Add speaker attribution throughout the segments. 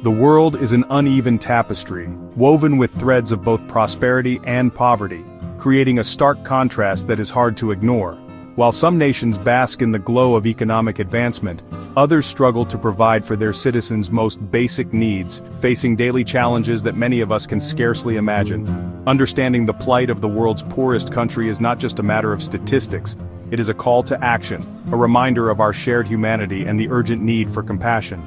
Speaker 1: The world is an uneven tapestry, woven with threads of both prosperity and poverty, creating a stark contrast that is hard to ignore. While some nations bask in the glow of economic advancement, others struggle to provide for their citizens' most basic needs, facing daily challenges that many of us can scarcely imagine. Understanding the plight of the world's poorest country is not just a matter of statistics, it is a call to action, a reminder of our shared humanity and the urgent need for compassion.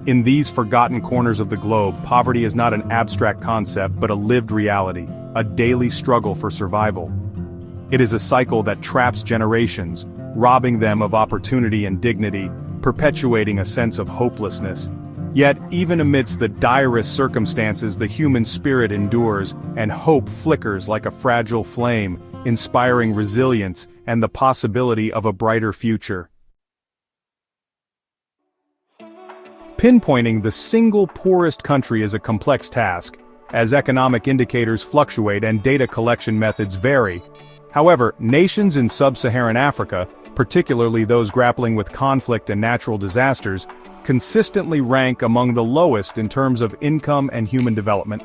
Speaker 1: In these forgotten corners of the globe, poverty is not an abstract concept but a lived reality, a daily struggle for survival. It is a cycle that traps generations, robbing them of opportunity and dignity, perpetuating a sense of hopelessness. Yet, even amidst the direst circumstances, the human spirit endures, and hope flickers like a fragile flame, inspiring resilience and the possibility of a brighter future. Pinpointing the single poorest country is a complex task, as economic indicators fluctuate and data collection methods vary. However, nations in sub-Saharan Africa, particularly those grappling with conflict and natural disasters, consistently rank among the lowest in terms of income and human development.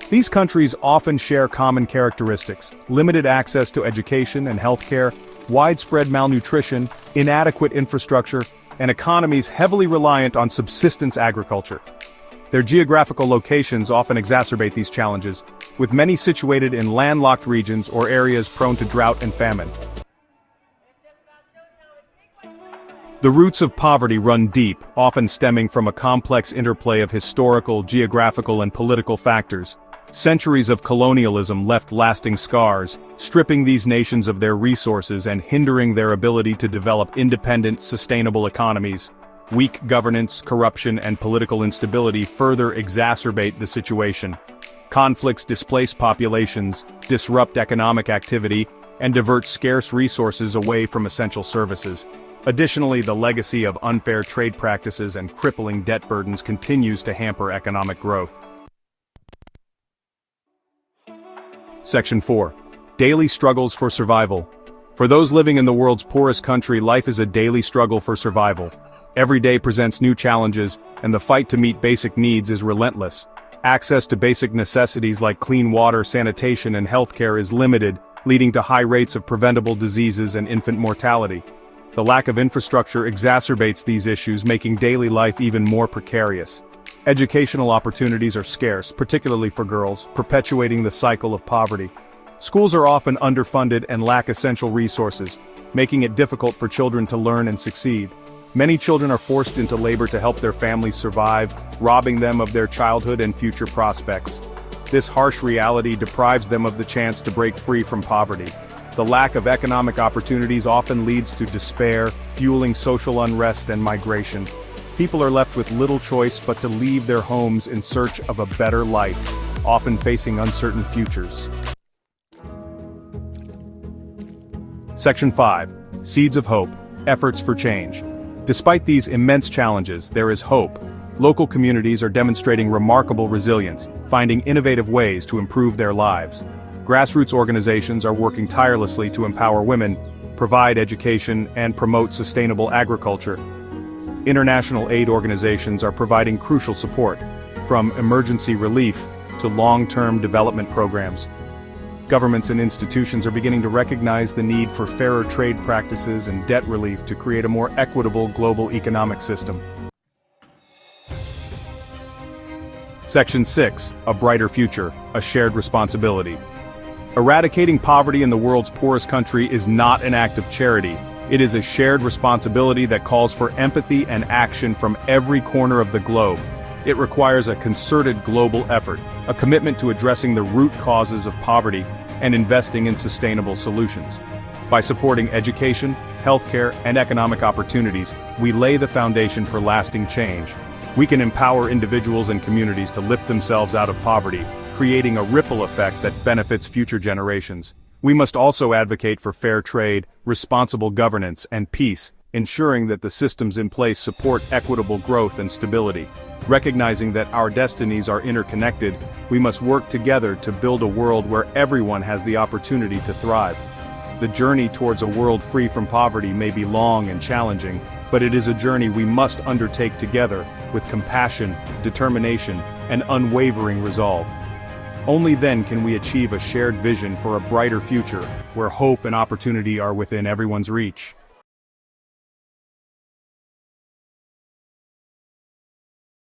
Speaker 1: These countries often share common characteristics: limited access to education and healthcare, widespread malnutrition, inadequate infrastructure, and economies heavily reliant on subsistence agriculture. Their geographical locations often exacerbate these challenges, with many situated in landlocked regions or areas prone to drought and famine. The roots of poverty run deep, often stemming from a complex interplay of historical, geographical, and political factors. Centuries of colonialism left lasting scars, stripping these nations of their resources and hindering their ability to develop independent, sustainable economies. Weak governance, corruption, and political instability further exacerbate the situation. Conflicts displace populations, disrupt economic activity, and divert scarce resources away from essential services. Additionally, the legacy of unfair trade practices and crippling debt burdens continues to hamper economic growth. Section 4. Daily struggles for survival. For those living in the world's poorest country, life is a daily struggle for survival. Every day presents new challenges, and the fight to meet basic needs is relentless. Access to basic necessities like clean water, sanitation, and healthcare is limited, leading to high rates of preventable diseases and infant mortality. The lack of infrastructure exacerbates these issues, making daily life even more precarious. Educational opportunities are scarce, particularly for girls, perpetuating the cycle of poverty. Schools are often underfunded and lack essential resources, making it difficult for children to learn and succeed. Many children are forced into labor to help their families survive, robbing them of their childhood and future prospects. This harsh reality deprives them of the chance to break free from poverty. The lack of economic opportunities often leads to despair, fueling social unrest and migration. People are left with little choice but to leave their homes in search of a better life, often facing uncertain futures. Section 5. Seeds of Hope. Efforts for Change. Despite these immense challenges, there is hope. Local communities are demonstrating remarkable resilience, finding innovative ways to improve their lives. Grassroots organizations are working tirelessly to empower women, provide education, and promote sustainable agriculture. International aid organizations are providing crucial support, from emergency relief to long-term development programs. Governments and institutions are beginning to recognize the need for fairer trade practices and debt relief to create a more equitable global economic system. Section 6. A Brighter Future, a Shared Responsibility. Eradicating poverty in the world's poorest country is not an act of charity. It is a shared responsibility that calls for empathy and action from every corner of the globe. It requires a concerted global effort, a commitment to addressing the root causes of poverty, and investing in sustainable solutions. By supporting education, healthcare, and economic opportunities, we lay the foundation for lasting change. We can empower individuals and communities to lift themselves out of poverty, creating a ripple effect that benefits future generations. We must also advocate for fair trade, responsible governance, and peace, ensuring that the systems in place support equitable growth and stability. Recognizing that our destinies are interconnected, we must work together to build a world where everyone has the opportunity to thrive. The journey towards a world free from poverty may be long and challenging, But it is a journey we must undertake together, with compassion, determination, and unwavering resolve. Only then can we achieve a shared vision for a brighter future, where hope and opportunity are within everyone's reach.